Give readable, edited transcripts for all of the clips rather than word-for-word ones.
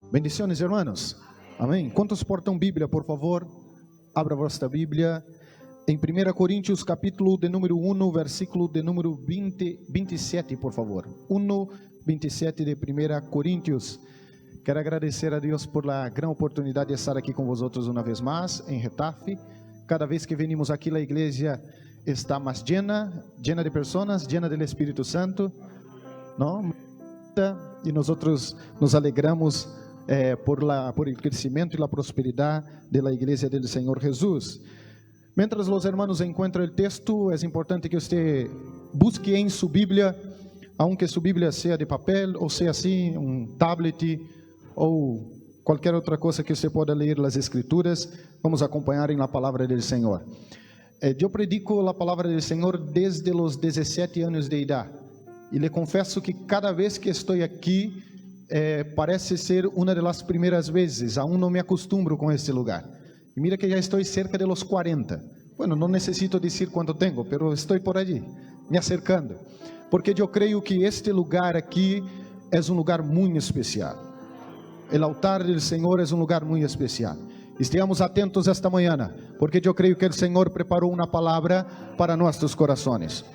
Bendiciones, hermanos. Amém. Quantos portam Bíblia, por favor? Abra vossa Bíblia em 1 Coríntios, capítulo de número 1, versículo de número 27, por favor. 1, 27 de 1 Coríntios. Quero agradecer a Deus por a grande oportunidade de estar aqui com vosotros uma vez mais em Retafe. Cada vez que venimos aqui, a igreja está mais llena de pessoas, llena do Espírito Santo, não? E nós nos alegramos por o crescimento e a prosperidade da igreja do Senhor Jesus. Mientras os hermanos encontram o texto, é importante que você busque em sua Bíblia, aunque sua Bíblia seja de papel, ou seja assim, tablet, ou qualquer outra coisa que você possa ler as Escrituras. Vamos acompanhar em la palavra do Senhor. Eu predico a palavra do Senhor desde os 17 anos de idade, e lhe confesso que cada vez que estou aqui, parece ser uma das primeiras vezes. Aún não me acostumbro com este lugar. E mira que já estou cerca de los 40. Bueno, não necessito dizer quanto tenho, pero estou por allí, me acercando. Porque eu creio que este lugar aqui é um lugar muito especial. O altar do Senhor é um lugar muito especial. Estejamos atentos esta manhã, porque eu creio que o Senhor preparou uma palavra para nossos corações.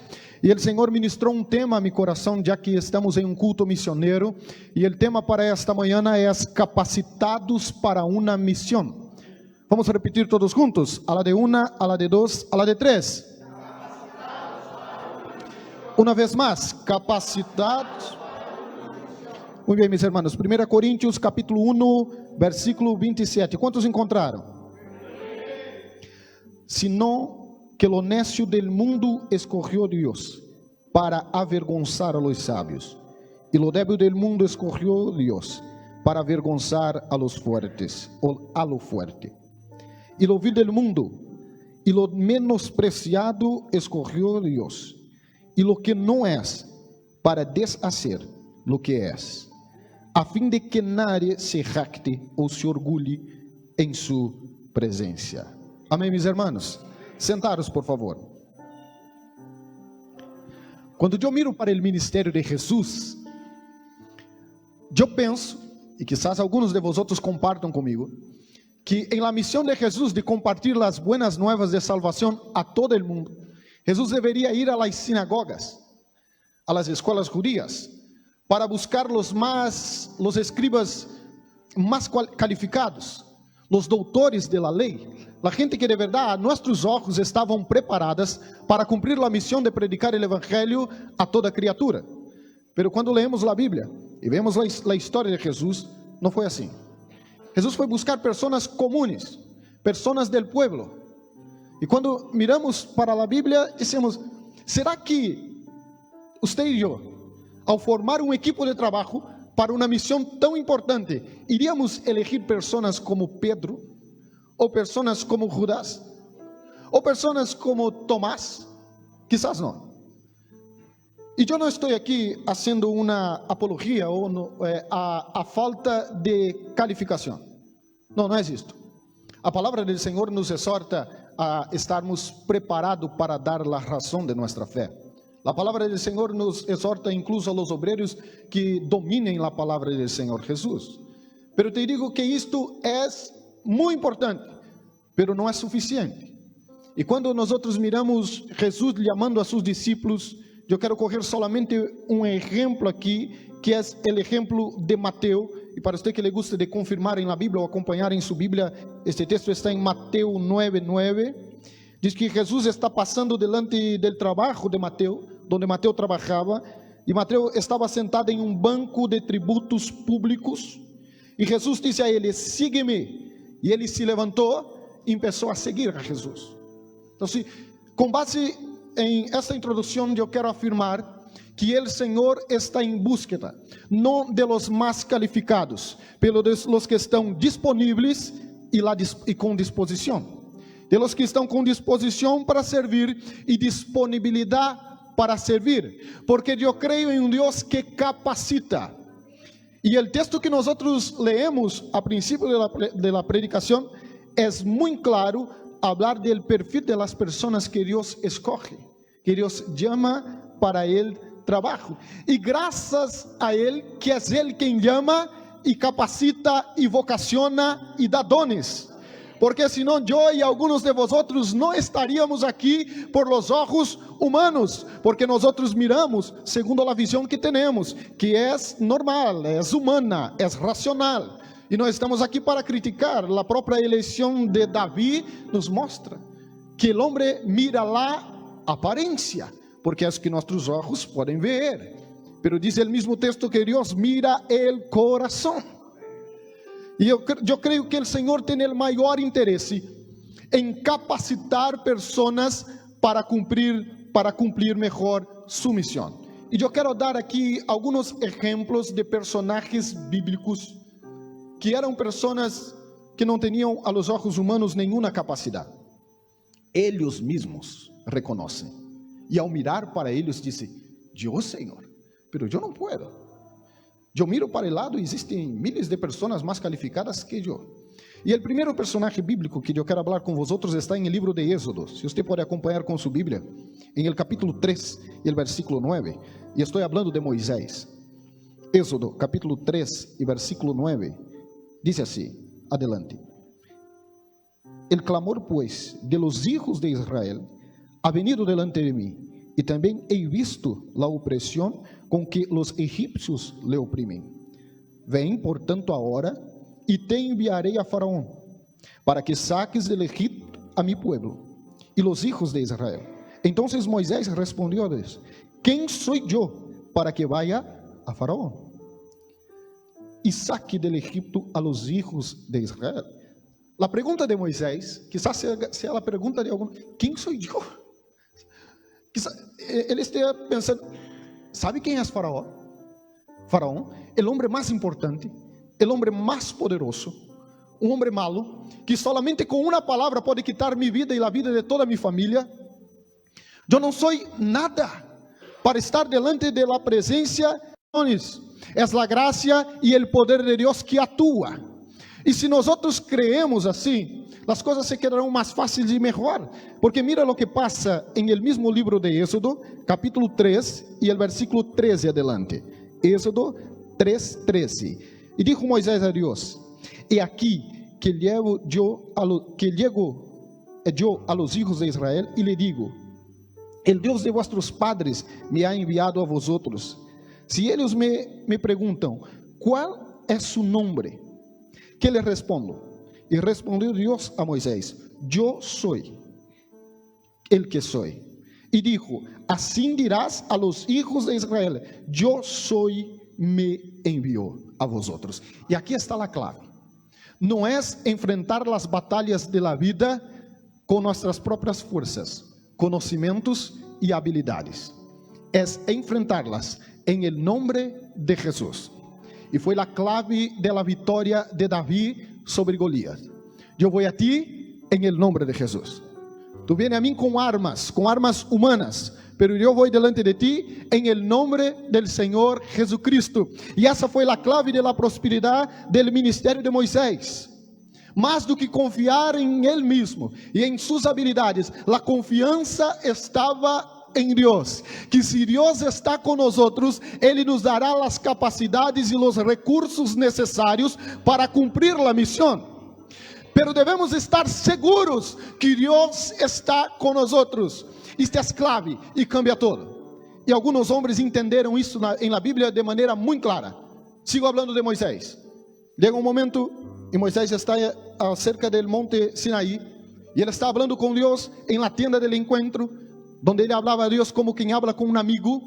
E o Senhor ministrou tema a meu coração, já que estamos em culto missioneiro, e o tema para esta manhã é capacitados para uma missão. Vamos repetir todos juntos, a la de una, a la de dos, a la de tres. Uma vez mais, capacitados. Muito bem, meus irmãos, 1 Coríntios capítulo 1, versículo 27. Quantos encontraram? Senão que lo necio del mundo escogió Dios para avergonzar a los sabios, y lo débil del mundo escogió Dios para avergonzar a los fuertes, o a lo fuerte. Y lo vil del mundo y lo menospreciado escogió Dios, y lo que no es, para deshacer lo que es, a fin de que nadie se jacte o se orgulhe en su presencia. Amém, mis hermanos? Sentados, por favor. Quando eu miro para o ministério de Jesus, eu penso, e quizás alguns de vosotros compartam comigo, que em la missão de Jesus de compartilhar as buenas nuevas de salvação a todo el mundo, Jesus deveria ir a las sinagogas, a las escolas judías, para buscar los escribas mais calificados, os doutores de la lei, a gente que de verdade a nossos olhos estavam preparadas para cumprir a missão de predicar o evangelho a toda criatura. Pero quando leemos a Bíblia e vemos a história de Jesus, não foi assim. Jesus foi buscar pessoas comuns, pessoas del pueblo. E quando miramos para a Bíblia, dizemos: será que você e eu, ao formar um equipo de trabalho para uma missão tão importante, iríamos elegir pessoas como Pedro, ou pessoas como Judas, ou pessoas como Tomás? Quizás não. E eu não estou aqui fazendo uma apologia ou a falta de qualificação. Não é isto. A palavra do Senhor nos exorta a estarmos preparados para dar a razão de nossa fé. A palavra do Senhor nos exorta incluso a los obreiros que dominem a palavra do Senhor Jesus. Pero te digo que isto é muito importante, pero não é suficiente. E quando nós miramos Jesus chamando a seus discípulos, eu quero coger solamente um exemplo aqui, que é o exemplo de Mateus. E para você que le gusta de confirmar em la Bíblia ou acompanhar em sua Bíblia, este texto está em Mateus 9:9. Diz que Jesus está passando delante do trabalho de Mateus, onde Mateus trabalhava, e Mateus estava sentado em um banco de tributos públicos, e Jesus disse a ele: sigue-me. E ele se levantou e começou a seguir a Jesus. Então, com base em essa introdução, eu quero afirmar que o Senhor está em búsqueda, não de los mais qualificados, pelo de los que estão disponíveis e com disposição. De los que estão com disposição para servir e disponibilidade para servir, porque eu creio em um Deus que capacita. E o texto que nós leemos a princípio de la predicação é muito claro, falar do perfil de las pessoas que Deus escoge, que Deus chama para el trabalho. E graças a Ele, que é Ele quem chama, y capacita y vocaciona y da dones. Porque senão eu e alguns de vosotros não estaríamos aqui por los ojos humanos, porque nós miramos segundo a visão que temos, que é normal, é humana, é racional. E nós estamos aqui para criticar. A própria eleição de Davi nos mostra que o homem mira a aparência, porque é o que nossos olhos podem ver. Pero diz o mesmo texto que Deus mira o coração. E eu creio que o Senhor tem o maior interesse em capacitar pessoas para cumprir melhor sua missão. E eu quero dar aqui alguns exemplos de personagens bíblicos que eram pessoas que não tinham a los ojos humanos nenhuma capacidade. Eles mesmos reconhecem. E ao mirar para eles, dizem: eu, Senhor, pero eu não puedo. Eu miro para o lado e existem miles de pessoas mais qualificadas que eu. E o primeiro personagem bíblico que eu quero falar com vocês está em el livro de Êxodo. Se você pode acompanhar com sua Bíblia, em el capítulo 3 e el versículo 9. E estou falando de Moisés. Êxodo, capítulo 3 e versículo 9. Diz assim, adelante. El clamor, pues, de los hijos de Israel ha venido delante de mí, y también he visto la opresión com que os egípcios le oprimem. Vem, portanto, agora, e te enviarei a Faraó, para que saques del Egipto a mi pueblo, e los hijos de Israel. Entonces Moisés respondió a Dios: ¿Quién soy yo para que vaya a Faraó e saque del Egipto a los hijos de Israel? La pergunta de Moisés, quizás sea la pergunta de algum: ¿Quién soy yo? Quizás ele esteja pensando: ¿sabe quem é Faraó? Faraó, o homem mais importante, o homem mais poderoso, um homem malo, que solamente com uma palavra pode quitar minha vida e a vida de toda minha família. Eu não sou nada para estar delante de la presença de Deus. É a graça e o poder de Deus que atua. E se nós creemos assim, as coisas se quedarão mais fáceis e melhor. Porque mira o que passa em el mesmo livro de Êxodo, capítulo 3 e el versículo 13 adelante. Êxodo 3:13. E dijo Moisés a Deus: He aqui que llego yo a los hijos de Israel e le digo: El Deus de vuestros padres me ha enviado a vosotros. Si ellos me preguntam: ¿Cuál es su nombre? ¿Qué le respondo? Y respondió Dios a Moisés: Yo soy el que soy. Y dijo: Así dirás a los hijos de Israel: Yo soy, me envió a vosotros. Y aquí está la clave. No es enfrentar las batallas de la vida con nuestras propias fuerzas, conocimientos y habilidades. Es enfrentarlas en el nombre de Jesús. E foi a clave da vitória de Davi sobre Golias. Eu vou a ti em el nome de Jesus. Tu vienes a mim com armas humanas, pero eu vou delante de ti em el nome del Senhor Jesucristo. E essa foi a clave da prosperidade do ministério de Moisés. Mais do que confiar em ele mesmo e em suas habilidades, a confiança estava em Deus, que se Deus está com nós, Ele nos dará as capacidades e os recursos necessários para cumprir a missão. Pero devemos estar seguros que Deus está com nós. Isto é clave e cambia todo. E alguns homens entenderam isso na Bíblia de maneira muito clara. Sigo falando de Moisés. Chega um momento e Moisés está cerca do monte Sinaí e ele está falando com Deus em la tienda del encuentro, donde ele falava a Deus como quem habla com um amigo,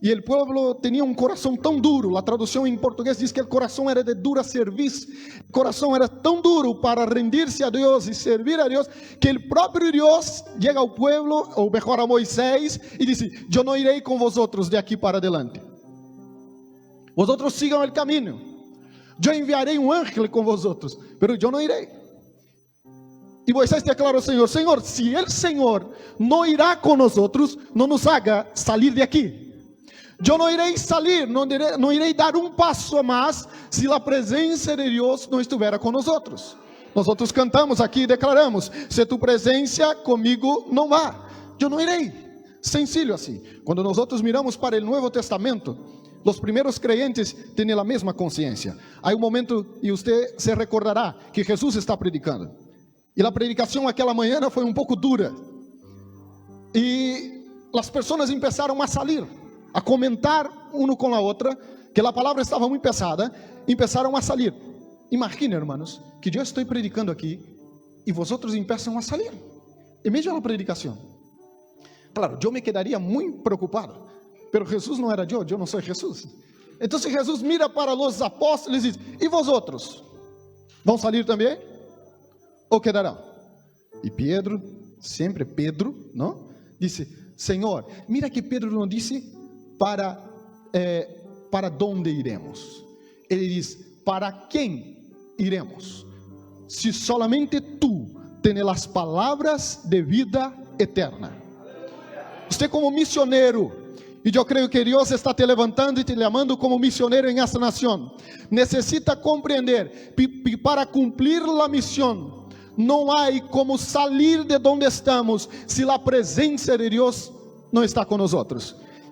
e o povo tinha um coração tão duro. A tradução em português diz que o coração era de dura cerviz. O coração era tão duro para rendir-se a Deus e servir a Deus, que o próprio Deus chega ao povo, ou melhor a Moisés, e diz: Eu não irei com vosotros de aqui para adelante. Vosotros sigam o caminho. Eu enviarei um ángel com vosotros, pero eu não irei. E Moisés declarou ao Senhor: Senhor, se o Senhor não irá com nós, não nos haga sair de aqui. Eu não irei sair, não irei dar um passo a mais se a presença de Deus não estiver com nós. Nós cantamos aqui e declaramos: se tu presença comigo não vá, eu não irei. Sencillo assim. Quando nós miramos para o Novo Testamento, Los primeros creyentes tienen la misma conciencia. Hay un momento, y usted se recordará, que Jesús está predicando. Y la predicación aquella mañana fue un poco dura. Y las personas empezaron a salir, a comentar uno con la otra, que la palabra estaba muy pesada, empezaron a salir. Imagina, hermanos, que yo estoy predicando aquí, y vosotros empiezan a salir, en medio de la predicación. Claro, yo me quedaría muy preocupado, pero Jesús no era yo no soy Jesús. Entonces Jesús mira para los apóstoles y dice: ¿y vosotros? ¿Van a salir también? ¿O quedarán? Y Pedro, siempre Pedro, ¿no? Dice: Señor, mira que Pedro no dice para dónde iremos. Él dice: ¿para quién iremos? Si solamente tú tienes las palabras de vida eterna. Usted como misionero, e eu creio que Deus está te levantando e te chamando como missioneiro em esta nação, necessita compreender que para cumprir a missão, não há como sair de onde estamos, se a presença de Deus não está com nós.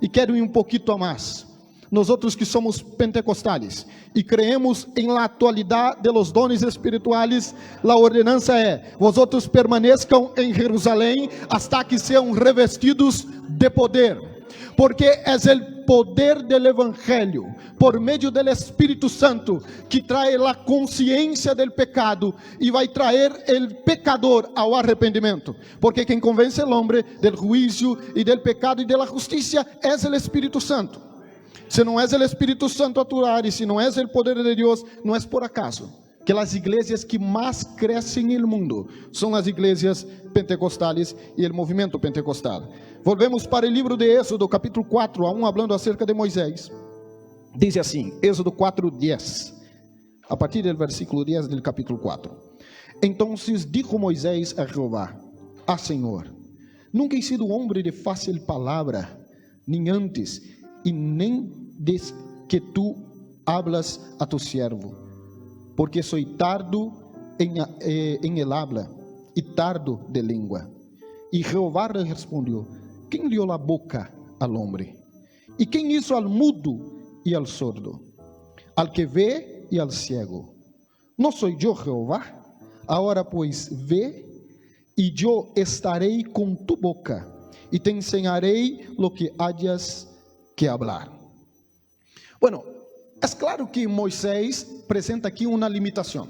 E quero ir um pouquinho a mais. Nós que somos pentecostales e creemos em la atualidade de los dones espirituales, a ordenança é: vosotros permaneçam em Jerusalém hasta que sejam revestidos de poder, porque é o poder del evangelho, por meio do Espírito Santo, que trae a consciência del pecado e vai traer el pecador ao arrependimento, porque quem convence o homem del juízo e del pecado e de la justicia é o Espírito Santo. Se não é o Espírito Santo atuar, e se não é o poder de Deus, não é por acaso que as igrejas que mais crescem no mundo são as igrejas pentecostales e o movimento pentecostal. Volvemos para o livro de Êxodo, capítulo 4, aún hablando acerca de Moisés. Diz assim, Êxodo 4:10, a partir do versículo 10 do capítulo 4. Então dijo Moisés a Jeová: Ah, Senhor, nunca he sido homem de fácil palavra, nem antes, e nem desde que tu hablas a tu siervo, porque soy tardo en el habla y tardo de lengua. Y Jehová le respondió: ¿quién dio la boca al hombre? ¿Y quién hizo al mudo y al sordo, al que ve y al ciego? ¿No soy yo Jehová? Ahora pues ve, y yo estaré con tu boca, y te enseñaré lo que hayas que hablar. Bueno, é claro que Moisés apresenta aqui uma limitação.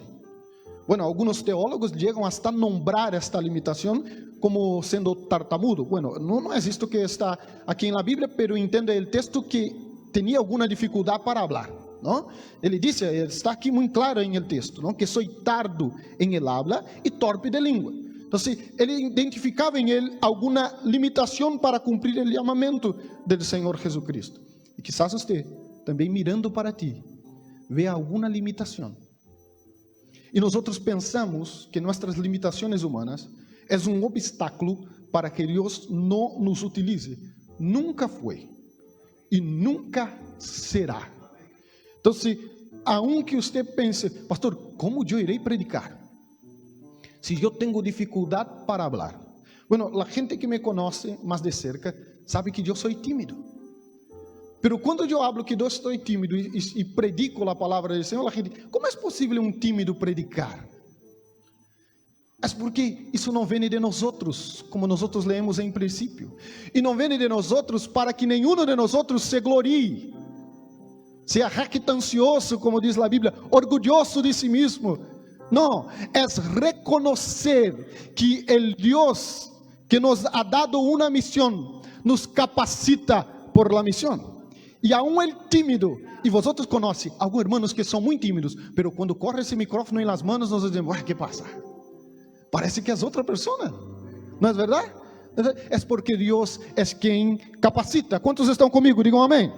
Bueno, alguns teólogos chegam hasta nombrar esta limitação como sendo tartamudo. Bueno, não é isto que está aqui na Bíblia, pero entende o texto que tinha alguma dificuldade para falar, não? Ele disse, está aqui muito claro em el texto, não? Que soy tardo em el habla e torpe de língua. Então, ele identificava em ele alguma limitação para cumprir o chamamento do Senhor Jesucristo. E quizás você, também mirando para ti, vê alguma limitação. E nós pensamos que nossas limitações humanas é um obstáculo para que Deus não nos utilize. Nunca foi e nunca será. Então, aunque você pense: pastor, como eu irei predicar se eu tenho dificuldade para falar? Bueno, a gente que me conhece mais de cerca sabe que eu sou tímido. Pero quando eu hablo que eu estou tímido e predico a palavra do Senhor, a gente: como é possível um tímido predicar? É porque isso não vem de nós outros, como nós outros leemos em princípio, e não vem de nós outros para que nenhum de nós outros se glorie, seja jactancioso, como diz a Bíblia, orgulhoso de si mesmo. Não, é reconhecer que o Deus que nos ha dado uma missão nos capacita por la missão. E aún el tímido, e vosotros conhecem alguns irmãos que são muito tímidos, pero quando corre esse micrófono em las manos, nós dizemos: ¿qué pasa? Parece que é outra pessoa, não é verdade? É porque Deus é quem capacita. Quantos estão comigo? Digam amém.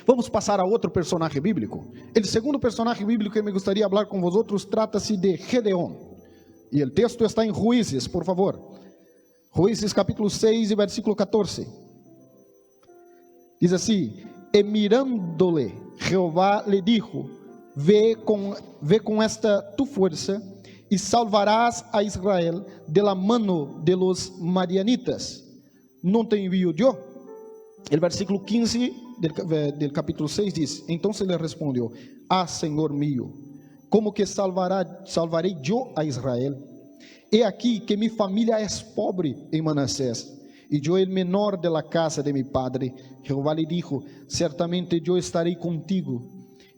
Vamos passar a outro personagem bíblico. O segundo personagem bíblico que me gostaria de falar com vosotros trata-se de Gedeón. E o texto está em Juízes, por favor. Juízes capítulo 6 e versículo 14. Diz assim: e mirándole, Jehová le dijo: ve com esta tu fuerza e salvarás a Israel de la mano de los madianitas. ¿No te envío yo? El versículo 15 del capítulo 6 dice: entonces le respondió: ah, Señor mío, ¿cómo que salvaré yo a Israel? He aquí que mi familia es pobre en Manasés, y yo el menor de la casa de mi padre. Jehová le dijo: ciertamente yo estaré contigo,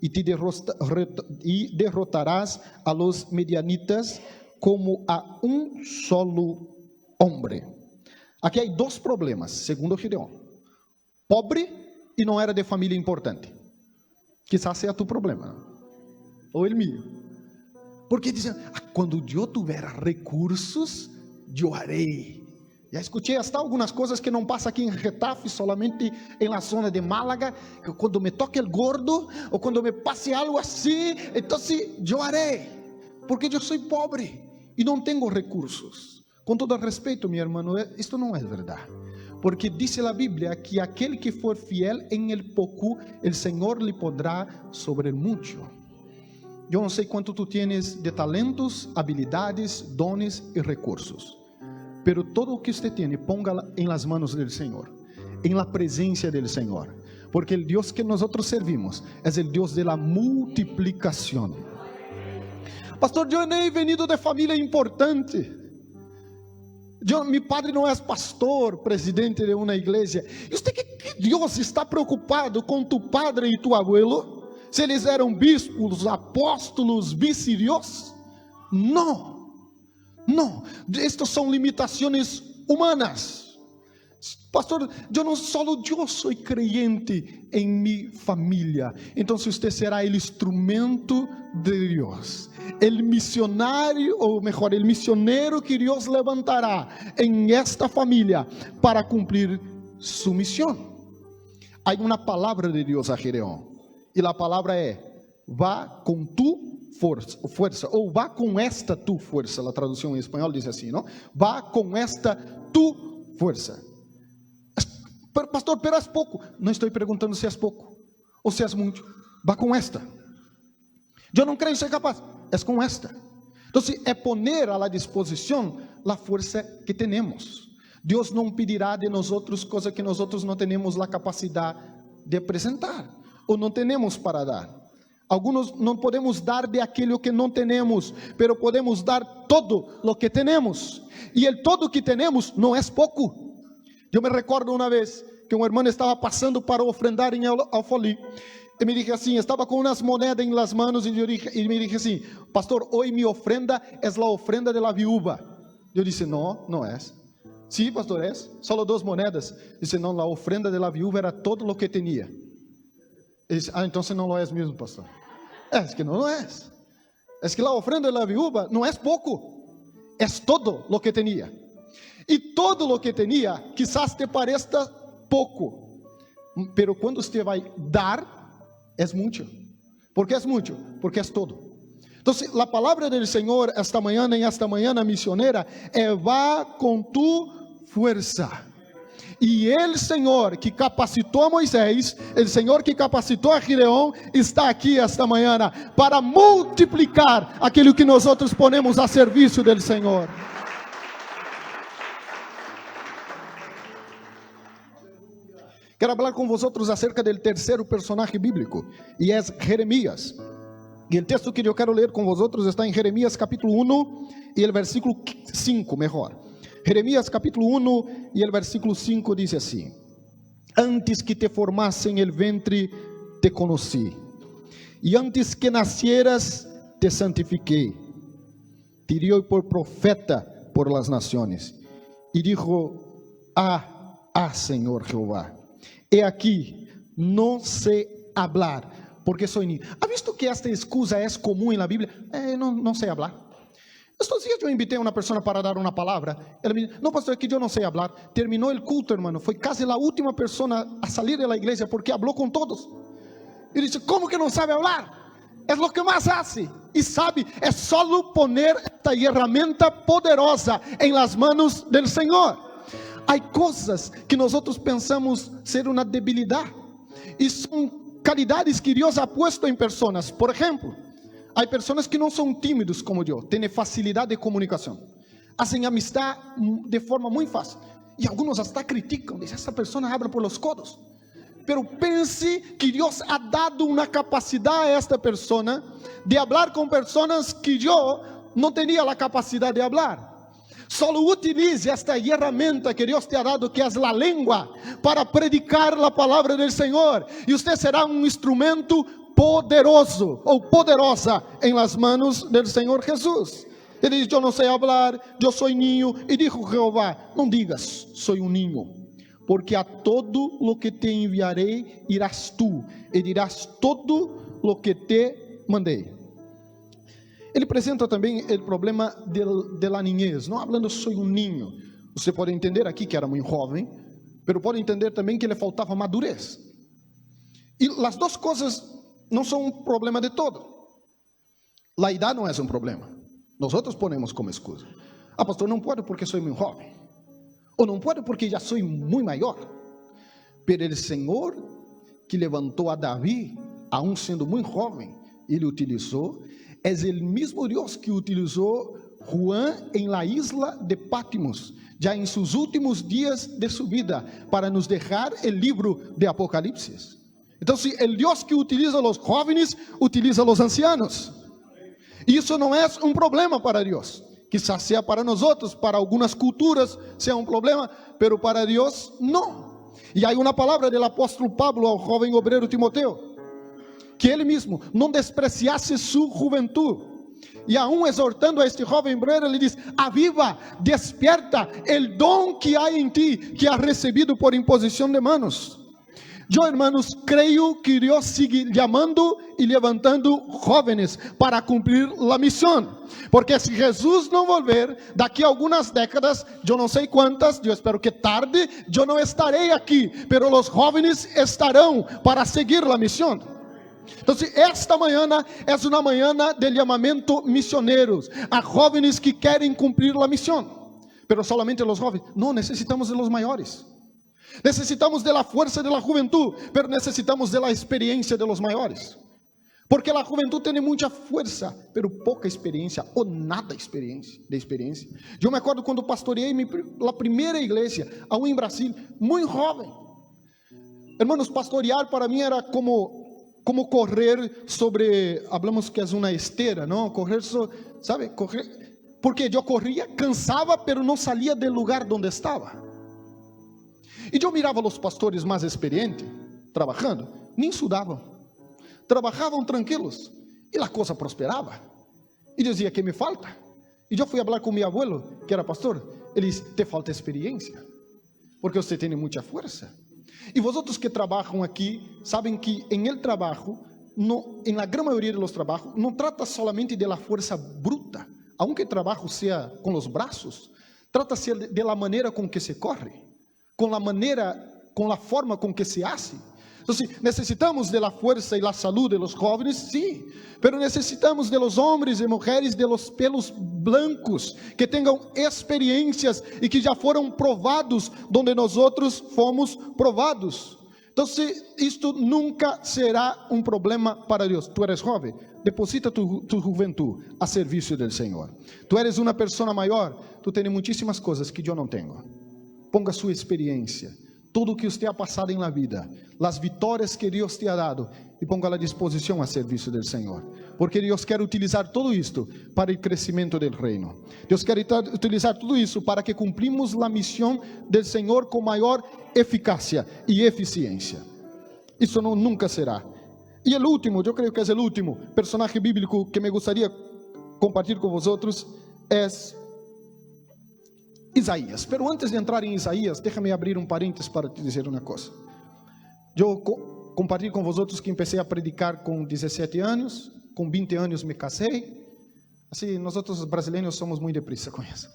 y derrotarás a los medianitas como a un solo hombre. Aquí hay dos problemas, segundo Gideón: pobre e não era de família importante. Quizás seja tu problema, ou el mío. Porque dizem: quando eu tiver recursos, eu harei. Já escutei hasta algumas coisas que não passam aqui em Getafe, solamente em la zona de Málaga, que quando me toque el gordo, ou quando me passe algo assim, então eu harei, porque eu sou pobre e não tenho recursos. Com todo respeito, meu irmão, isto não é verdade. Porque dice la Biblia que aquel que for fiel en el poco, el Señor le podrá sobre el mucho. Yo no sé cuánto tú tienes de talentos, habilidades, dones y recursos, pero todo lo que usted tiene, póngala en las manos del Señor, en la presencia del Señor, porque el Dios que nosotros servimos es el Dios de la multiplicación. Pastor, yo no he venido de familia importante. Mi padre não é pastor, presidente de uma igreja. E você que Deus está preocupado com tu padre e tu abuelo? Se eles eram bispos, apóstolos, vice-dios? Não, não. Estas são limitações humanas. Pastor, eu não solo eu sou creyente em minha família. Então você será o instrumento de Deus, el missionário, ou melhor, el misionero que Deus levantará em esta família para cumprir sua missão. Há uma palavra de Deus a Gideão, e a palavra é: vá com tu força, ou vá com esta tu força. A tradução em espanhol diz assim, não? Vá com esta tu força. Pastor, pero é pouco. Não estou perguntando se é pouco ou se é muito. Vá com esta. Eu não creio ser capaz. É com esta. Então, é poner a la disposição a força que temos. Deus não pedirá de nós coisa que nós não temos a capacidade de apresentar, ou não temos para dar. Alguns não podemos dar de aquilo que não temos, pero podemos dar todo o que temos. E o todo que temos não é pouco. Eu me recordo uma vez que um irmão estava passando para ofrendar em Alfolí. E me disse assim, estava com umas moedas em las manos, e me disse assim: pastor, hoje minha ofrenda é a ofrenda de la viúva. Eu disse: não, não é. Sim, pastor, é. Só 2 moedas. Disse: não, a ofrenda de la viúva era todo o que tinha. Ele disse: então não lo é mesmo, pastor. É que não é. É que a ofrenda de la viúva não é pouco, é todo o que tinha. E todo o que tinha, quizás te pareça pouco, pero quando você vai dar, é muito. ¿Por qué es muito? Porque é todo. Então, a palavra do Senhor esta manhã, em esta manhã missionera, é: vá com tu força. E o Senhor que capacitou a Moisés, o Senhor que capacitou a Gideão, está aqui esta manhã para multiplicar aquilo que nós outros ponemos a serviço do Senhor. Quero falar com vocês acerca do terceiro personagem bíblico, e é Jeremias. E o texto que eu quero ler com vocês está em Jeremias capítulo 1 e o versículo 5, melhor. Jeremias capítulo 1 e o versículo 5 diz assim: antes que te formasse em el ventre te conheci, e antes que nascieras te santifiquei, te dio por profeta por las naciones. E dijo: Senhor Jeová, he aqui, não sei hablar, porque sou niño. ¿Ha visto que esta excusa é comum na Bíblia? Não sei hablar. Estos dias eu invitei uma pessoa para dar uma palavra. Ela me disse: não, pastor, é que eu não sei hablar. Terminou o culto, hermano. Foi quase a última pessoa a sair da igreja, porque falou com todos. E disse: como que não sabe hablar? É o que mais hace. E sabe, é só poner esta ferramenta poderosa em las manos del Senhor. Há coisas que nós pensamos ser uma debilidade, e são qualidades que Deus ha puesto em pessoas. Por exemplo, há pessoas que não são tímidos como eu, têm facilidade de comunicação, fazem amistad de forma muito fácil. E alguns até criticam, dizem, essa pessoa habla por los codos. Pero pense que Deus ha dado uma capacidade a esta pessoa de falar com pessoas que eu não tinha a capacidade de falar. Solo utilize esta ferramenta que Deus te ha dado, que é a língua, para predicar a palavra do Senhor. E você será um instrumento poderoso ou poderosa em las manos do Senhor Jesus. Ele diz, eu não sei falar, eu sou ninho. E dijo Jeová, não digas, sou um ninho. Porque a todo lo que te enviarei, irás tu, e dirás todo lo que te mandei. Ele apresenta também o problema de la niñez, não falando sou um ninho. Você pode entender aqui que era muito jovem, mas pode entender também que lhe faltava madurez. E as duas coisas não são um problema de todo. A idade não é um problema. Nós ponemos como excusa. Ah, pastor, não pode porque sou muito jovem. Ou não pode porque já sou muito maior. Pero o Senhor que levantou a Davi, aún sendo muito jovem, ele utilizou. É o mesmo Deus que utilizou Juan em la isla de Patmos, já em seus últimos dias de sua vida, para nos deixar o livro de Apocalipse. Então, se o Deus que utiliza os jovens, utiliza os ancianos. Isso não é um problema para Deus. Quizás seja para nós, para algumas culturas seja um problema, pero para Deus não. E há uma palavra do apóstolo Pablo ao jovem obreiro Timoteo, que ele mesmo não despreciasse sua juventude. E aún exortando a este jovem obreiro, ele diz, aviva, despierta el dom que há em ti, que has recebido por imposição de manos. Eu, hermanos, creio que Deus sigue chamando e levantando jóvenes para cumprir a missão. Porque se Jesus não volver, daqui a algumas décadas, eu não sei quantas, eu espero que tarde, eu não estarei aqui, pero os jóvenes estarão para seguir a missão. Então, esta manhã é uma manhã de chamamento missioneros, a jóvenes que querem cumprir a missão. Pero solamente os jovens, não, necessitamos de los maiores. Necessitamos de la fuerza de la juventud, pero necessitamos de la experiencia de los maiores. Porque a juventude tem muita força, pero pouca experiência ou nada de experiência. Eu me acordo quando pastoreei a primeira igreja, aún em Brasil, muito jovem. Hermanos, pastorear para mim era como correr sobre, hablamos que é uma esteira, não? Correr, sabe? Correr, porque eu corria, cansava, pero não saía do lugar onde estava. E eu mirava os pastores mais experientes, trabalhando, nem sudavam, trabalhavam tranquilos, e a coisa prosperava. E dizia, que me falta? E eu fui falar com meu abuelo, que era pastor, ele disse, te falta experiência, porque você tem muita força. E vosotros que trabalham aqui, sabem que em el trabalho, em la gran maioria dos trabalhos, não trata solamente de la força bruta, aunque o trabalho seja com os braços, trata-se de la maneira com que se corre, com a forma com que se hace. Então, necessitamos de la fuerza e la salud de los jóvenes, sí, pero necessitamos de los hombres e mulheres de los pelos blancos, que tenham experiências e que já foram provados, donde nós outros fomos provados. Então, isto nunca será um problema para Deus. Tu eres jovem, deposita tu juventude a serviço do Senhor. Tu eres uma pessoa maior, tu tens muitíssimas coisas que eu não tenho. Ponga sua experiência, tudo o que você ha passado em la vida, as vitórias que Deus te ha dado, e ponga à disposição a serviço do Senhor, porque Deus quer utilizar tudo isto para o crescimento do reino. Deus quer utilizar tudo isso para que cumprimos a missão do Senhor com maior eficácia e eficiência. Isso nunca será. E o último, eu creio que é o último personagem bíblico que me gostaria compartilhar com vocês, é Isaías. Pero antes de entrar em Isaías, déjame abrir um parênteses para te dizer uma coisa. Eu compartilho com vocês que comecei a predicar com 17 anos, com 20 anos me casei. Assim, nós outros brasileiros somos muito depressa com isso.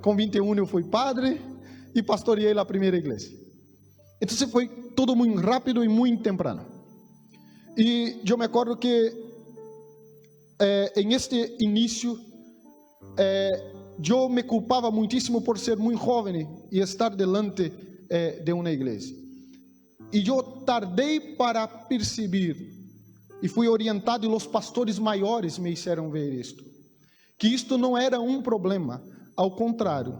Com 21 eu fui padre e pastoreei a primeira igreja. Então foi tudo muito rápido e muito temprano. E eu me acordo que em este início eu me culpava muitíssimo por ser muito jovem e estar delante de uma igreja. E eu tardei para perceber, e fui orientado, e os pastores maiores me fizeram ver isto, que isto não era um problema, ao contrário,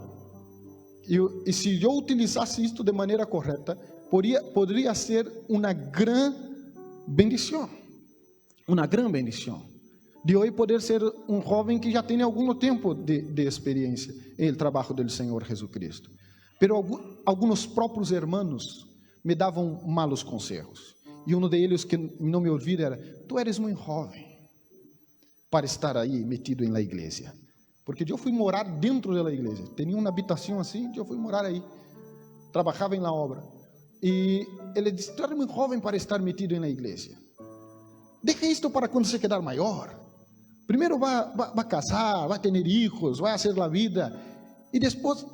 E se eu utilizasse isto de maneira correta, poderia ser uma grande bendição. Uma grande bendição. De hoje poder ser um jovem que já tem algum tempo de experiência em trabalho do Senhor Jesucristo. Pero alguns próprios irmãos me davam malos conselhos. E um deles que não me ouvia era: tu eres muito jovem para estar aí metido em la igreja. Porque eu fui morar dentro da igreja. Tinha uma habitação assim, eu fui morar aí. Trabalhava em la obra. E ele disse: tu eres muito jovem para estar metido em la igreja. Deja isto para quando se quedar maior. Primeiro vai casar, vai ter hijos, vai fazer a vida. E depois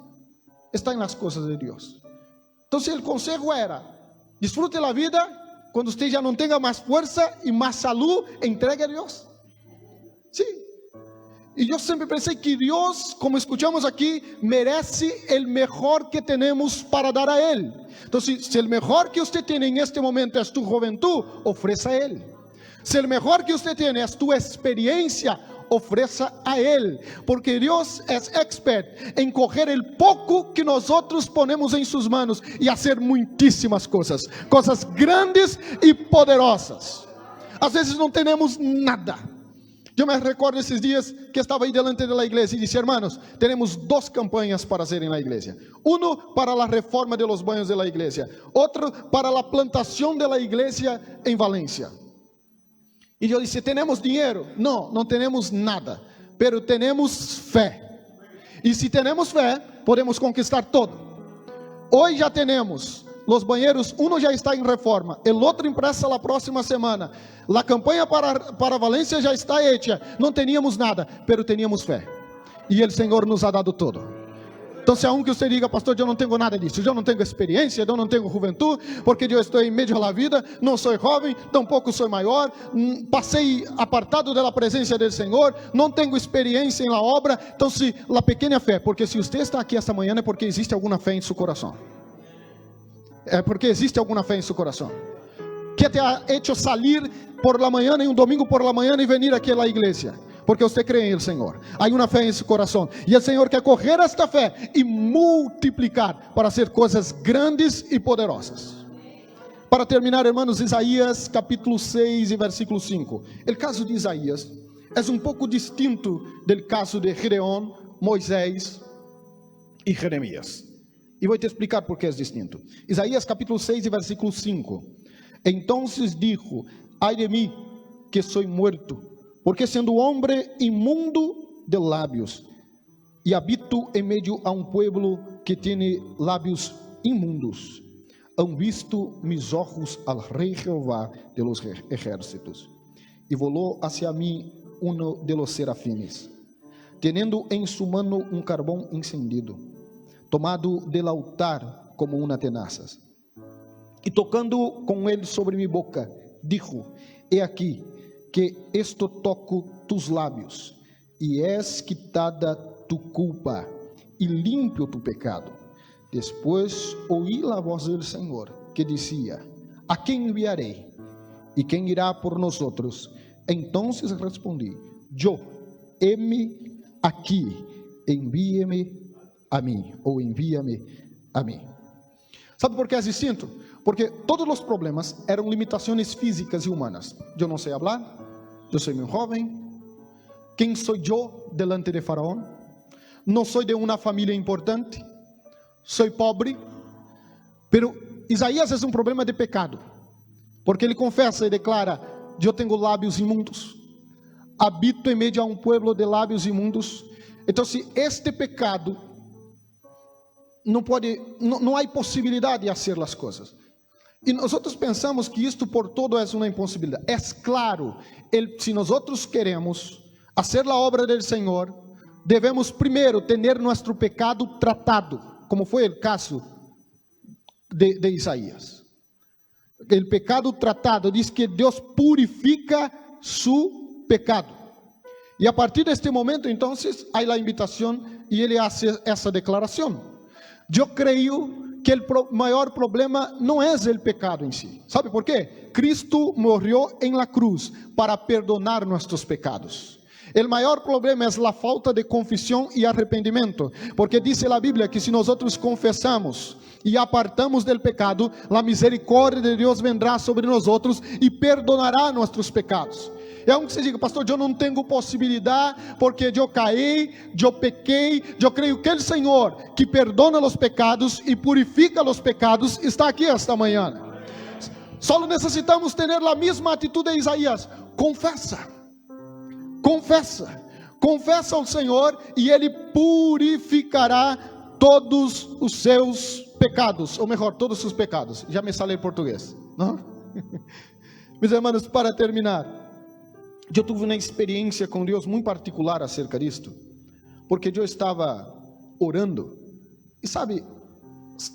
está em las coisas de Deus. Então, o conselho era: disfrute a vida. Quando você já não tenha mais força e mais saúde, entregue a Deus. Sim. E eu sempre pensei que Deus, como escuchamos aqui, merece o melhor que temos para dar a Ele. Então, se o melhor que você tem em este momento é tu juventude, ofereça a Ele. Se o melhor que você tem é tu experiência, ofereça a Ele. Porque Deus é expert em coger o pouco que nós ponemos em suas mãos e fazer muitíssimas coisas. Coisas grandes e poderosas. Às vezes não temos nada. Eu me recordo esses dias que estava aí delante da igreja e disse: hermanos, temos 2 campanhas para hacer na igreja. Uno para a reforma de los banhos de la igreja. Outro para a plantação de la igreja em Valência. E eu disse: temos dinheiro? Não, não temos nada. Pero temos fé. E se temos fé, podemos conquistar todo. Hoje já temos os banheiros, um já está em reforma, o outro empresta a próxima semana. A campanha para Valência já está hecha. Não teníamos nada, pero teníamos fé. E o Senhor nos ha dado todo. Então, se aunque você diga: pastor, eu não tenho nada disso, eu não tenho experiência, eu não tenho juventude, porque eu estou em meio da vida, não sou jovem, tampouco sou maior, passei apartado da presença do Senhor, não tenho experiência em la obra. Então, se a pequena fé, porque se você está aqui esta manhã é porque existe alguma fé em seu coração. É porque existe alguma fé em seu coração que te ha hecho salir por la manhã, em um domingo por la manhã, e venir aqui à igreja, porque você crê em el Senhor. Há uma fé em seu coração, e o Senhor quer coger esta fé e multiplicar para hacer coisas grandes e poderosas. Para terminar, hermanos, Isaías capítulo 6 e versículo 5. O caso de Isaías é um pouco distinto do caso de Gedeón, Moisés e Jeremias. E vou te explicar por que é distinto. Isaías capítulo 6 e versículo 5. Entonces dijo: ay de mí, que soy muerto, porque sendo hombre imundo de labios, e habito en medio a un pueblo que tiene labios inmundos, han visto mis ojos al rey Jehová de los ejércitos. Y voló hacia mí uno de los serafines, teniendo en su mano un carbón encendido, tomado del altar como una tenazas, y tocando con él sobre mi boca, dijo: he aquí que esto toco tus labios, y es quitada tu culpa, y limpio tu pecado. Después oí la voz del Señor, que decía: ¿a quién enviaré? ¿Y quién irá por nosotros? Entonces respondí: yo, heme aquí, envíeme a mí, ou envíame a mim. Sabe por que é distinto? Porque todos os problemas eram limitações físicas e humanas. Eu não sei falar, eu sou muito jovem. Quem sou eu delante de Faraó? Não sou de uma família importante, sou pobre. Pero Isaías é um problema de pecado, porque ele confessa e declara: eu tenho lábios imundos, habito em meio a um povo de lábios imundos. Então, se este pecado não há possibilidade de fazer as coisas. E nós pensamos que isto por todo é uma impossibilidade. É claro, se nós queremos fazer a obra do Senhor, devemos primeiro ter nosso pecado tratado, como foi o caso de Isaías. O pecado tratado diz que Deus purifica su pecado. E a partir deste momento, então, há a invitação e ele faz essa declaração. Eu creio que o maior problema não é o pecado em si. ¿Sabe por quê? Cristo morreu em la cruz para perdonar nossos pecados. El maior problema é a falta de confissão e arrependimento, porque diz a Bíblia que se nós confessamos e apartamos del pecado, a misericórdia de Deus vendrá sobre nós e perdonará nossos pecados. É algo que você diga: pastor, eu não tenho possibilidade, porque eu caí, eu pequei. Eu creio que o Senhor, que perdona os pecados e purifica os pecados, está aqui esta manhã. Só necessitamos ter a mesma atitude de Isaías: confessa, confessa, confessa ao Senhor, e Ele purificará todos os seus pecados, ou melhor, todos os pecados. Já me salei em português, não? Meus irmãos, para terminar, eu tive uma experiência com Deus muito particular acerca disto, porque eu estava orando, e sabe,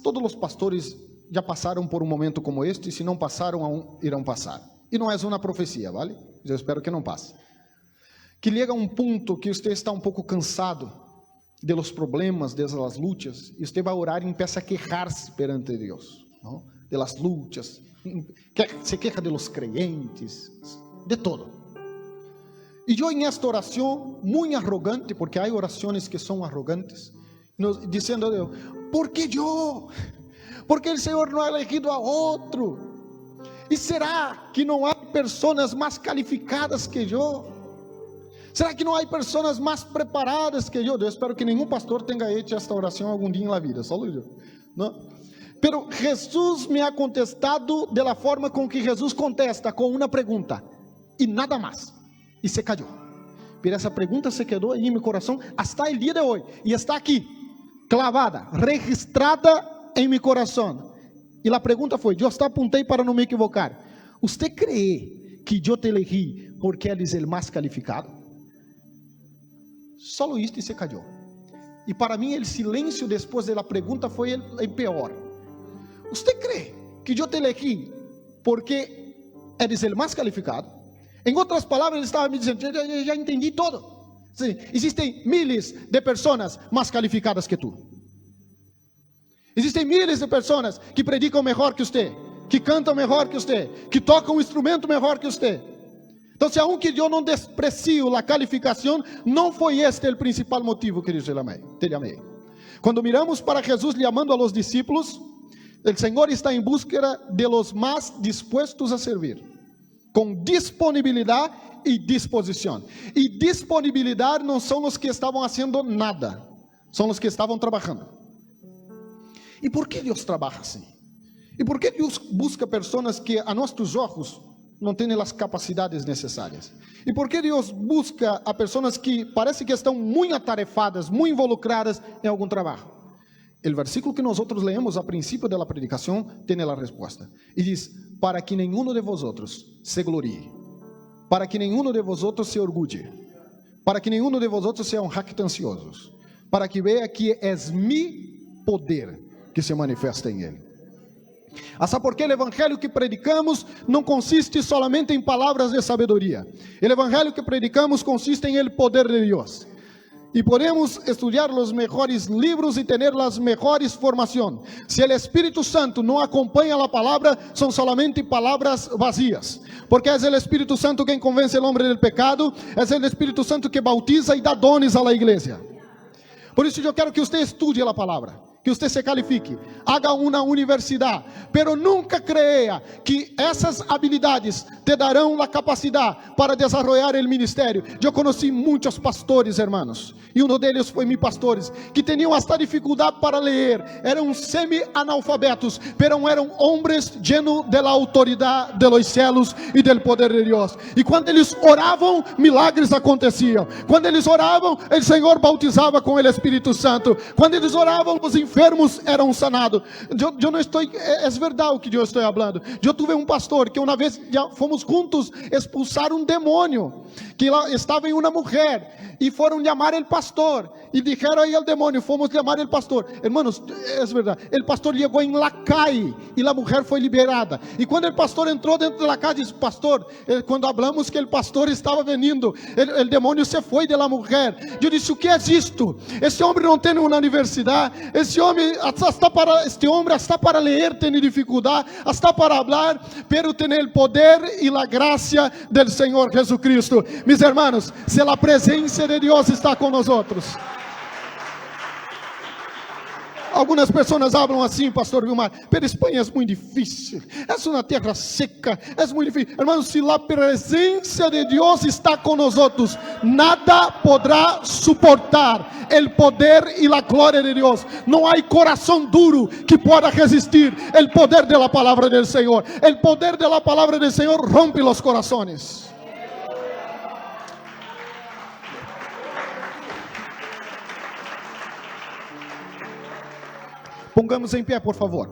todos os pastores já passaram por um momento como este, e se não passaram, irão passar, e não é uma profecia, vale? Eu espero que não passe, que chega um ponto que você está um pouco cansado de los problemas, de las lutas, e você vai orar e começa a quejar-se perante Deus, não? De las lutas, se queja de los creyentes, de todo. E eu em esta oração, muito arrogante, porque há orações que são arrogantes, dizendo a Deus: ¿por que eu? ¿Por que o Senhor não ha elegido a outro? E será que não há pessoas mais qualificadas que eu? Será que não há pessoas mais preparadas que eu? Eu espero que nenhum pastor tenha hecho esta oração algum dia na vida, só eu, não? Pero Jesus me ha contestado de la forma com que Jesus contesta, com uma pergunta, e nada mais. E se cayó. Pero essa pergunta se quedou aí em meu coração hasta el dia de hoje, e está aqui, clavada, registrada em meu coração. E a pergunta foi: eu hasta apontei para não me equivocar, ¿usted cree que eu te elegí porque ele é o mais calificado? Só isto e se cayó. E para mim o silêncio depois da pergunta foi o pior. ¿Usted cree que eu te elegí porque eres o mais calificado? Em outras palavras, ele estava me dizendo: já entendi todo. Sim, existem miles de pessoas mais qualificadas que tu. Existem miles de pessoas que predicam melhor que você, que cantam melhor que você, que tocam um instrumento melhor que você. Então, aunque eu não desprecio a qualificação, não foi este o principal motivo que eu te amei. Quando miramos para Jesus chamando a los discípulos, o Senhor está em busca de los mais dispuestos a servir, com disponibilidade e disposição. E disponibilidade não são os que estavam fazendo nada, são os que estavam trabalhando. E por que Deus trabalha assim? E por que Deus busca pessoas que a nossos olhos não têm as capacidades necessárias? E por que Deus busca a pessoas que parece que estão muito atarefadas, muito involucradas em algum trabalho? O versículo que nós leemos a princípio da predicação tem a resposta. E diz: para que nenhum de vosotros se glorie, para que nenhum de vosotros se orgulhe, para que nenhum de vosotros sejam jactanciosos, para que veja que é mi poder que se manifesta em ele. Sabe por que o evangelho que predicamos não consiste solamente em palavras de sabedoria? O evangelho que predicamos consiste em el poder de Deus. E podemos estudar os melhores livros e ter as melhores formações. Se o Espírito Santo não acompanha a palavra, são solamente palavras vazias. Porque é o Espírito Santo quem convence o homem do pecado, é o Espírito Santo que bautiza e dá dones à igreja. Por isso eu quero que você estude a palavra, que você se califique, haga uma universidade, pero nunca creia que essas habilidades te darão a capacidade para desenvolver o ministério. Eu conheci muitos pastores, hermanos, e um deles foi meus pastores, que tinham esta dificuldade para ler, eram semi-analfabetos, pero eram homens llenos de la autoridade de los cielos e del poder de Deus. E quando eles oravam, milagres aconteciam. Quando eles oravam, o Senhor bautizava com o Espírito Santo. Quando eles oravam, os enfermos eram sanados. Eu não estou, é verdade o que eu estou falando. Eu tive um pastor que uma vez já fomos juntos expulsar um demônio que estava em uma mulher e foram chamar o pastor. Y dijeron ahí al demonio, fuimos a llamar al pastor. Hermanos, es verdad, el pastor llegó en la calle y la mujer fue liberada. Y cuando el pastor entró dentro de la calle, dice, pastor, cuando hablamos que el pastor estaba veniendo, el demonio se fue de la mujer. Yo dije, ¿qué es esto? Esse homem não tem uma universidade, este homem hasta para leer tem dificuldade, hasta para hablar, pero tem o poder e a graça del Senhor Jesucristo. Mis hermanos, se a presença de Deus está com nós outros. Algumas pessoas falam assim, pastor Vilmar, pero Espanha é muito difícil, é uma terra seca, é muito difícil. Hermanos, se a presença de Deus está com nós outros, nada poderá suportar o poder e a glória de Deus. Não há coração duro que pueda resistir o poder da palavra do Senhor. O poder da palavra do Senhor rompe os corações. Pongamos em pé, por favor.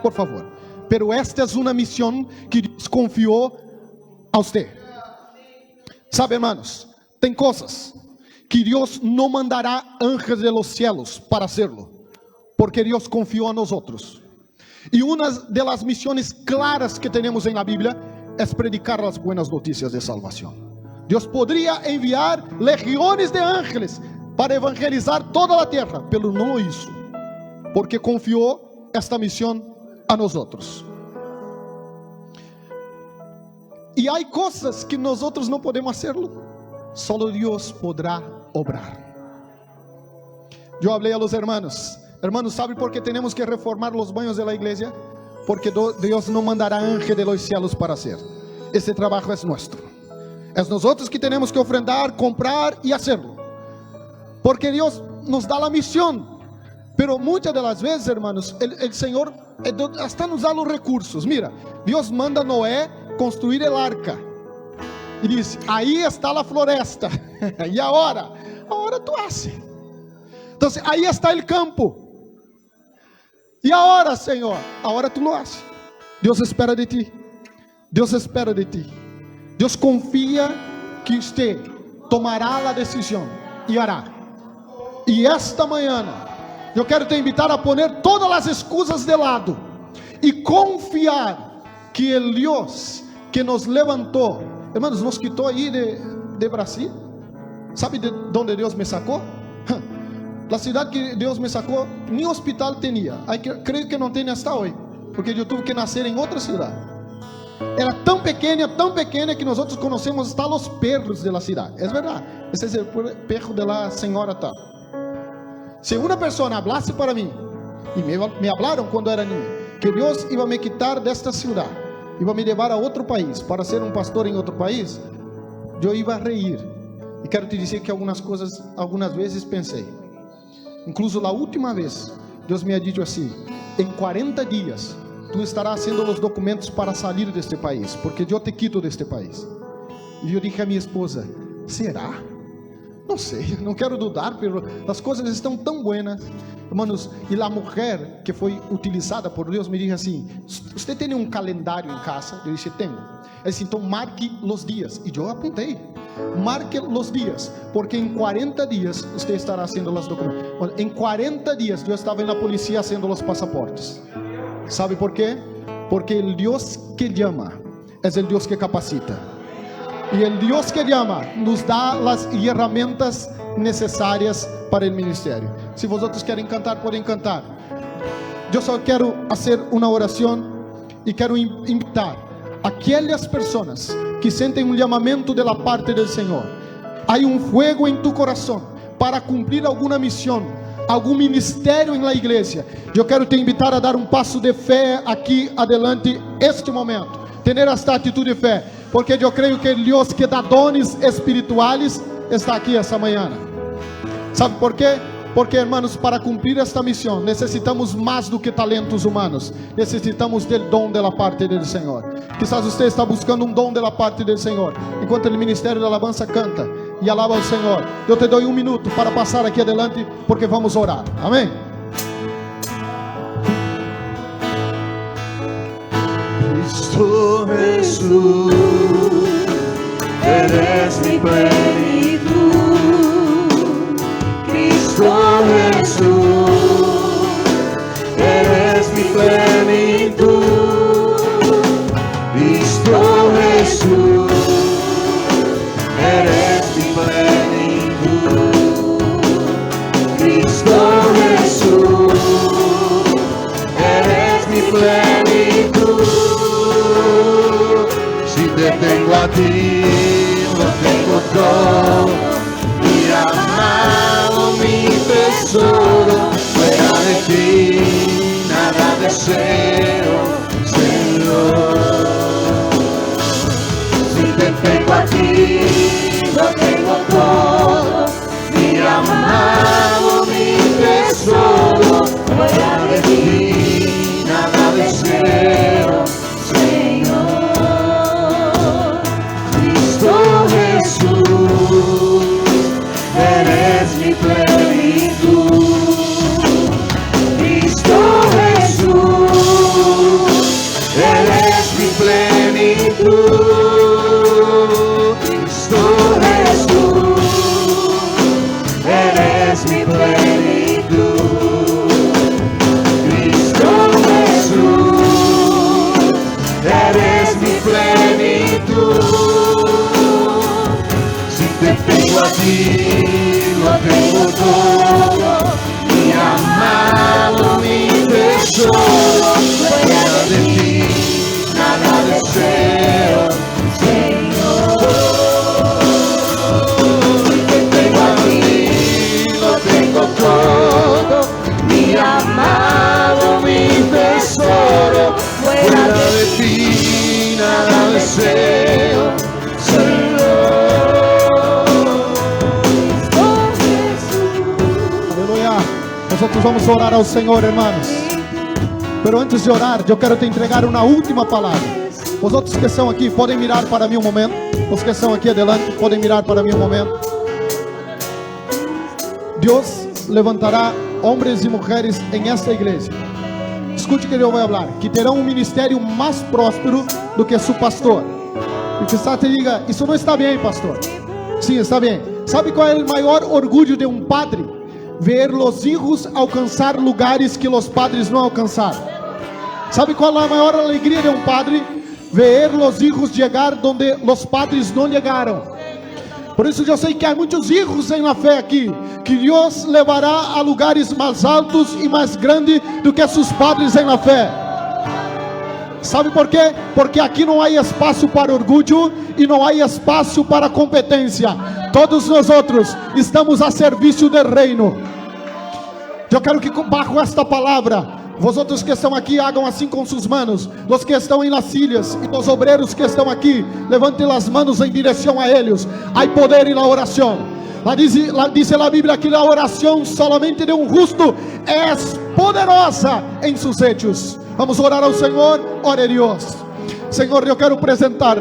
Por favor. Pero esta é uma missão que Deus confiou a você. Sabe, hermanos, tem coisas que Deus não mandará anjos de los cielos para hacerlo, porque Deus confiou a nós outros. E uma das missões claras que temos na Bíblia é predicar as buenas notícias de salvação. Deus poderia enviar legiões de ángeles para evangelizar toda a terra, pero não o hizo, porque confiou esta missão a nós outros. E há coisas que nós outros não podemos hacerlo, só Deus poderá obrar. Eu falei a los hermanos, ¿sabe por qué tenemos que reformar los baños de la iglesia? Porque Deus não mandará ángel de los cielos para hacer. Esse trabalho é nosso. É nós que temos que ofrendar, comprar e hacerlo, porque Deus nos dá a missão. Pero muitas das vezes, hermanos, el Senhor hasta nos dá os recursos. Mira, Deus manda a Noé construir el arca. E diz, aí está a floresta. E agora? Agora tu haces. Então, aí está o campo. E agora, Senhor? Agora tu lo haces. Deus espera de ti. Deus espera de ti. Deus confia que você tomará a decisão e hará. E esta manhã eu quero te invitar a poner todas as excusas de lado e confiar que o Deus que nos levantou, hermanos, nos quitou aí de Brasil. ¿Sabe de onde Deus me sacou? A cidade que Deus me sacou, nem hospital tinha. Creio que não tem hasta hoje, porque eu tive que nascer em outra cidade. Era tão pequena que nós conhecemos hasta os perros da cidade. É verdade. Esse é o perro da senhora tal. Se uma pessoa hablasse para mim, e me hablaram quando era niño, que Deus iba a me quitar desta cidade, iba a me levar a outro país, para ser um pastor em outro país, eu iba a reír. E quero te dizer que algumas vezes pensei, incluso a última vez, Deus me ha dicho assim, em 40 dias, tu estarás haciendo os documentos para sair deste país, porque eu te quito deste país. E eu dije a minha esposa, será? Não sei, não quero dudar, mas as coisas estão tão buenas, hermanos. E a mulher que foi utilizada por Deus me disse assim: "Você tem um calendário em casa?" Eu disse: "Tenho." Ela disse: "Então marque os dias." E eu apontei: marque os dias, porque em 40 dias você estará fazendo os documentos. Em 40 dias eu estava na polícia fazendo os passaportes. ¿Sabe por quê? Porque o Deus que chama é o Deus que capacita. E o Deus que chama nos dá as ferramentas necessárias para o ministério. Se vocês querem cantar, podem cantar. Eu só quero fazer uma oração e quero invitar aquelas pessoas que sentem um chamamento da parte do Senhor. Há um fogo em tu coração para cumprir alguma missão, algum ministério na igreja. Eu quero te invitar a dar um passo de fé aqui adelante, este momento. Ter esta atitude de fé, porque eu creio que o Deus que dá dones espirituais está aqui esta manhã. Sabe por quê? Porque, hermanos, para cumprir esta missão necessitamos mais do que talentos humanos. Necessitamos do dom da parte do Senhor. Quizás você está buscando um dom da parte do Senhor. Enquanto o ministério da alabança canta e alaba ao Senhor, eu te dou um minuto para passar aqui adelante, porque vamos orar. Amém? Cristo Jesús, eres mi plenitud. Cristo ti lo tengo todo, mi amado, mi tesoro, fuera de ti nada deseo, Señor. Si te tengo a ti, lo tengo todo, mi amado, mi tesoro, fuera de ti nada deseo, Señor. Cristo Jesús, eres mi plenitud. Cristo Jesús, eres mi plenitud. Cristo Jesús, eres mi plenitud. Cristo Jesús, eres mi plenitud. Si te tengo a ti, lo tengo todo, mi amado, mi tesoro, fuera de ti nada deseo, Señor. Si te tengo a ti, lo tengo todo, mi amado, mi tesoro, fuera de ti nada deseo, Señor. Nosotros vamos a orar al Señor, hermanos. Pero antes de orar, yo quiero te entregar una última palabra. Vosotros que están aquí, pueden mirar para mí un momento. Los que están aquí adelante, pueden mirar para mí un momento. Dios levantará hombres y mujeres en esta iglesia. Escute que yo voy a hablar. Que terán un ministerio más próspero do que su pastor. Y quizás te diga, eso no está bien, pastor. Sí, está bien. ¿Sabe cuál es el mayor orgullo de un padre? Ver los hijos alcanzar lugares que los padres no alcanzaron. ¿Sabe cuál es la mayor alegría de un padre? Ver los hijos llegar donde los padres no llegaron. Por eso yo sé que hay muchos hijos en la fe aquí, que Dios levará a lugares más altos y más grandes do que sus padres en la fe. ¿Sabe por qué? Porque aquí no hay espacio para orgullo y no hay espacio para competencia. Todos nosotros estamos a servicio del reino. Yo quiero que bajo esta palabra, vosotros que estão aqui, hagam assim com suas manos. Los que estão em las silhas e os obreiros que estão aqui, levantem as manos em direção a eles. Há poder na oração. Dice a Bíblia que a oração solamente de um justo é poderosa em seus hechos. Vamos orar ao Senhor. Ore a Deus. Senhor, eu quero apresentar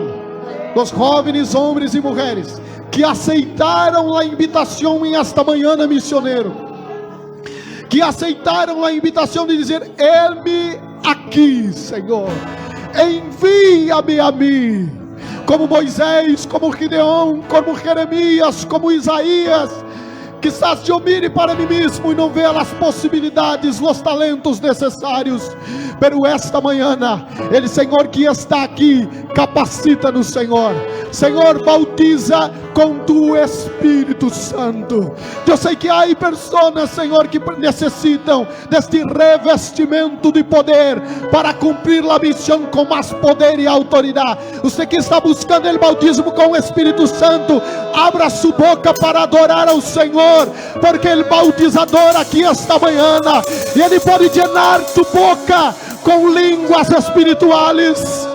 os jovens, homens e mulheres que aceitaram a invitação em esta manhã missioneiro, que aceitaram a invitação de dizer: eis-me aqui, Senhor, envia-me a mim, como Moisés, como Gideão, como Jeremias, como Isaías. Quizás eu mire para mim mesmo e não veja as possibilidades, os talentos necessários, pero esta manhã, Ele, Senhor, que está aqui, capacita-nos, Senhor. Senhor, bautiza com tu Espírito Santo. Eu sei que há pessoas, Senhor, que necessitam deste revestimento de poder para cumprir a missão com mais poder e autoridade. Você que está buscando o bautismo com o Espírito Santo, abra sua boca para adorar ao Senhor, porque o bautizador aqui esta manhã, e Ele pode llenar tu boca com línguas espirituais.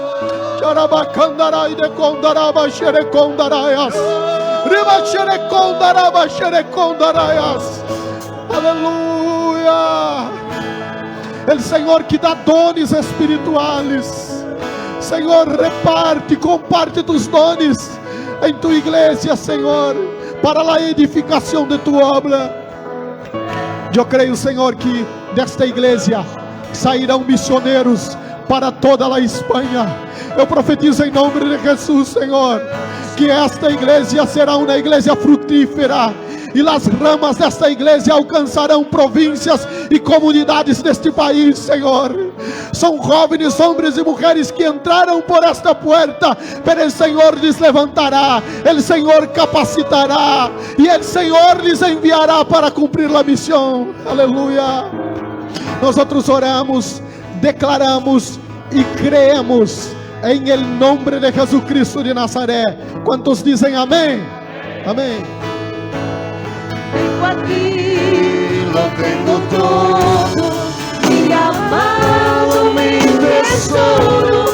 Aleluia. O Senhor que dá dones espirituais. Senhor, reparte, comparte tus dones em tu igreja, Senhor, para a edificação de tu obra. Eu creio, Senhor, que desta igreja sairão missioneiros para toda a Espanha. Eu profetizo em nome de Jesus, Senhor, que esta igreja será uma igreja frutífera, e as ramas desta igreja alcançarão províncias e comunidades deste país, Senhor. São jovens, homens e mulheres que entraram por esta porta, pero o Senhor lhes levantará, o Senhor capacitará, e o Senhor lhes enviará para cumprir a missão. Aleluia. Nós oramos, declaramos e creemos En el nombre de Jesucristo de Nazaret. ¿Cuántos dicen amén? Amén. Vengo aquí, lo tengo todo, mi amado, mi tesoro,